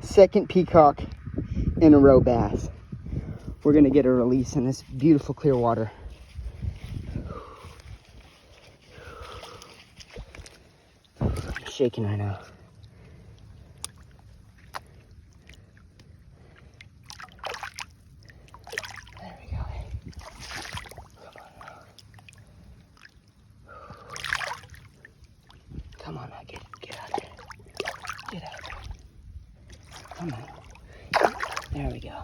second peacock in a row bass. We're gonna get a release in this beautiful clear water. I'm shaking right now. There we go. Come on now, get out there. Get out there. Come on. There we go.